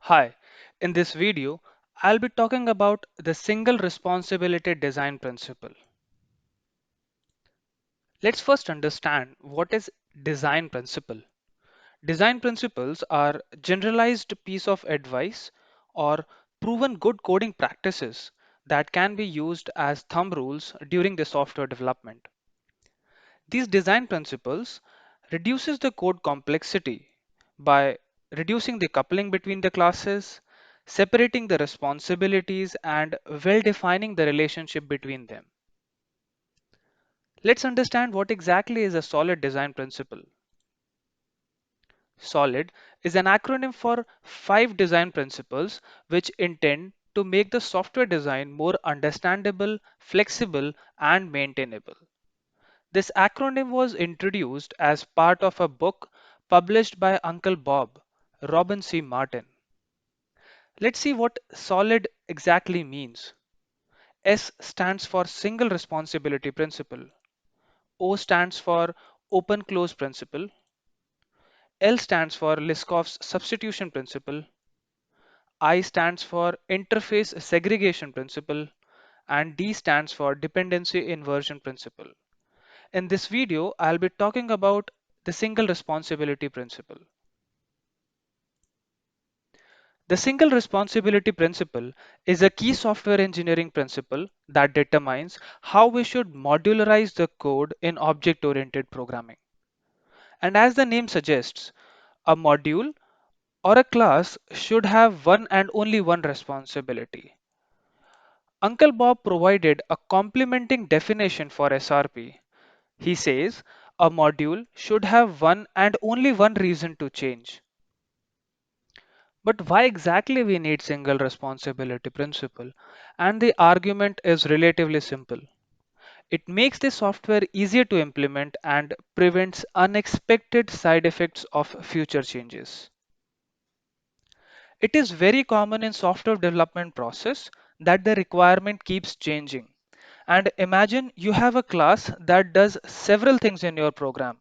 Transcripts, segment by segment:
Hi, in this video, I'll be talking about the single responsibility design principle. Let's first understand what is design principle. Design principles are generalized piece of advice or proven good coding practices that can be used as thumb rules during the software development. These design principles reduces the code complexity by reducing the coupling between the classes, separating the responsibilities, and well defining the relationship between them. Let's understand what exactly is a solid design principle. SOLID is an acronym for 5 design principles which intend to make the software design more understandable, flexible, and maintainable. This acronym was introduced as part of a book published by Uncle Bob, Robin C. Martin. Let's see what SOLID exactly means. S stands for Single Responsibility Principle. O stands for Open Close Principle. L stands for Liskov's Substitution Principle. I stands for Interface Segregation Principle. And D stands for Dependency Inversion Principle. In this video, I'll be talking about the single responsibility principle. The single responsibility principle is a key software engineering principle that determines how we should modularize the code in object-oriented programming. And as the name suggests, a module or a class should have one and only one responsibility. Uncle Bob provided a complementing definition for SRP. He says a module should have one and only one reason to change. But why exactly we need single responsibility principle? And the argument is relatively simple. It makes the software easier to implement and prevents unexpected side effects of future changes. It is very common in software development process that the requirement keeps changing. And imagine you have a class that does several things in your program.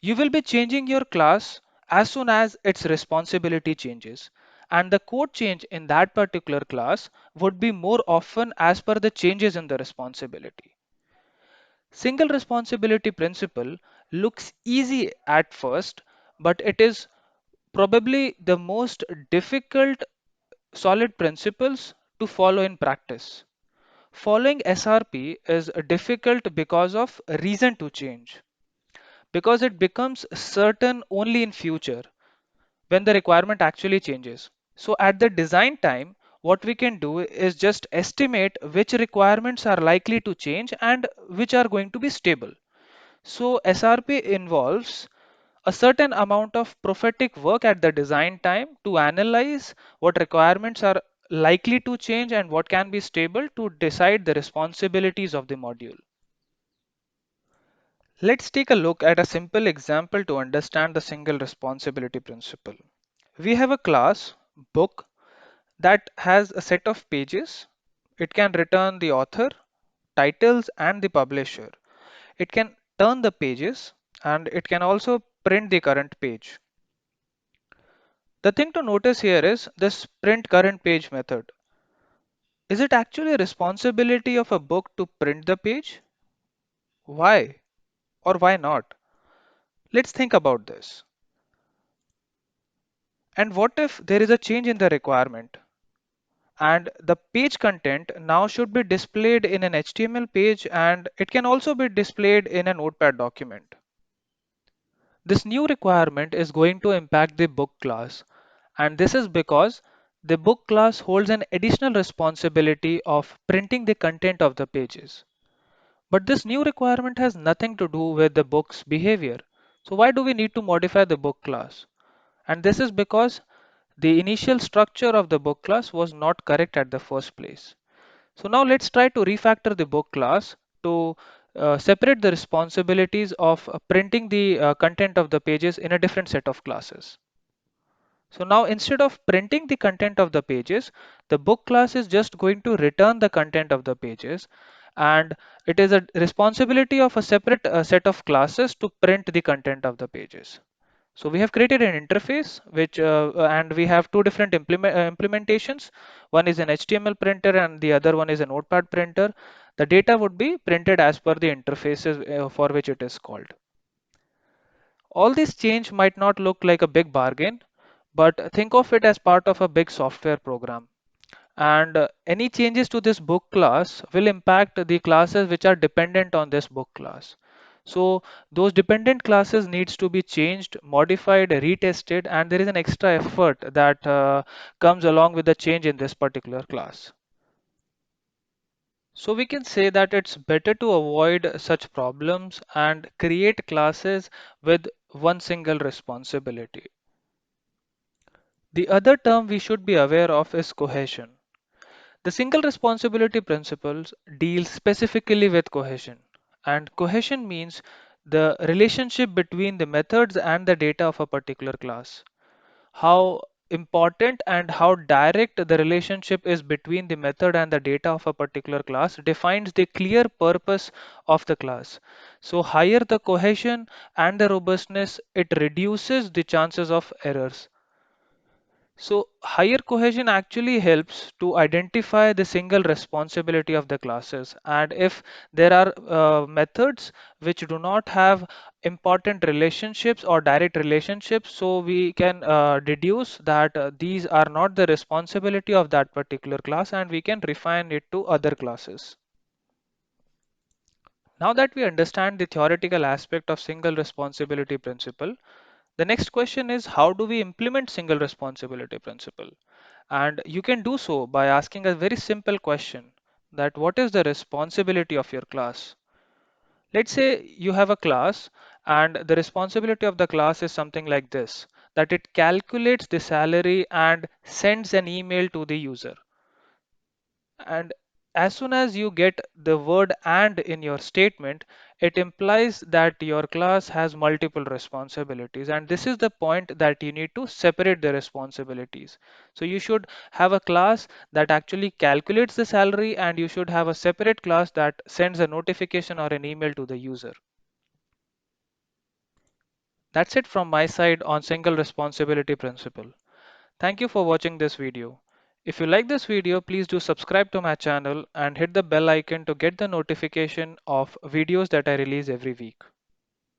You will be changing your class as soon as its responsibility changes. And the code change in that particular class would be more often as per the changes in the responsibility. Single responsibility principle looks easy at first, but it is probably the most difficult solid principles to follow in practice. Following SRP is difficult because of reason to change, because it becomes certain only in future when the requirement actually changes. So at the design time, what we can do is just estimate which requirements are likely to change and which are going to be stable. So SRP involves a certain amount of prophetic work at the design time to analyze what requirements are likely to change and what can be stable to decide the responsibilities of the module. Let's take a look at a simple example to understand the single responsibility principle. We have a class book that has a set of pages. It can return the author, titles, and the publisher. It can turn the pages and it can also print the current page. The thing to notice here is this print current page method. Is it actually a responsibility of a book to print the page? Why or why not? Let's think about this. And what if there is a change in the requirement? And the page content now should be displayed in an HTML page and it can also be displayed in a notepad document. This new requirement is going to impact the book class, and this is because the book class holds an additional responsibility of printing the content of the pages. But this new requirement has nothing to do with the book's behavior. So why do we need to modify the book class? And this is because the initial structure of the book class was not correct at the first place. So now let's try to refactor the book class to separate the responsibilities of printing the content of the pages in a different set of classes. So now instead of printing the content of the pages, the book class is just going to return the content of the pages, and it is a responsibility of a separate set of classes to print the content of the pages. So we have created an interface and we have two different implementations. One is an HTML printer and the other one is a Notepad printer. The data would be printed as per the interfaces for which it is called. All this change might not look like a big bargain, but think of it as part of a big software program. And any changes to this book class will impact the classes which are dependent on this book class. So those dependent classes needs to be changed, modified, retested, and there is an extra effort that comes along with the change in this particular class. So we can say that it's better to avoid such problems and create classes with one single responsibility. The other term we should be aware of is cohesion. The single responsibility principles deal specifically with cohesion. And cohesion means the relationship between the methods and the data of a particular class. How important and how direct the relationship is between the method and the data of a particular class defines the clear purpose of the class. So higher the cohesion and the robustness, it reduces the chances of errors. So higher cohesion actually helps to identify the single responsibility of the classes. And if there are methods which do not have important relationships or direct relationships, so we can deduce that these are not the responsibility of that particular class and we can refine it to other classes. Now that we understand the theoretical aspect of single responsibility principle, the next question is how do we implement single responsibility principle? And you can do so by asking a very simple question that what is the responsibility of your class? Let's say you have a class and the responsibility of the class is something like this, that it calculates the salary and sends an email to the user. And as soon as you get the word and in your statement, it implies that your class has multiple responsibilities. And this is the point that you need to separate the responsibilities. So you should have a class that actually calculates the salary, and you should have a separate class that sends a notification or an email to the user. That's it from my side on single responsibility principle. Thank you for watching this video. If you like this video, please do subscribe to my channel and hit the bell icon to get the notification of videos that I release every week.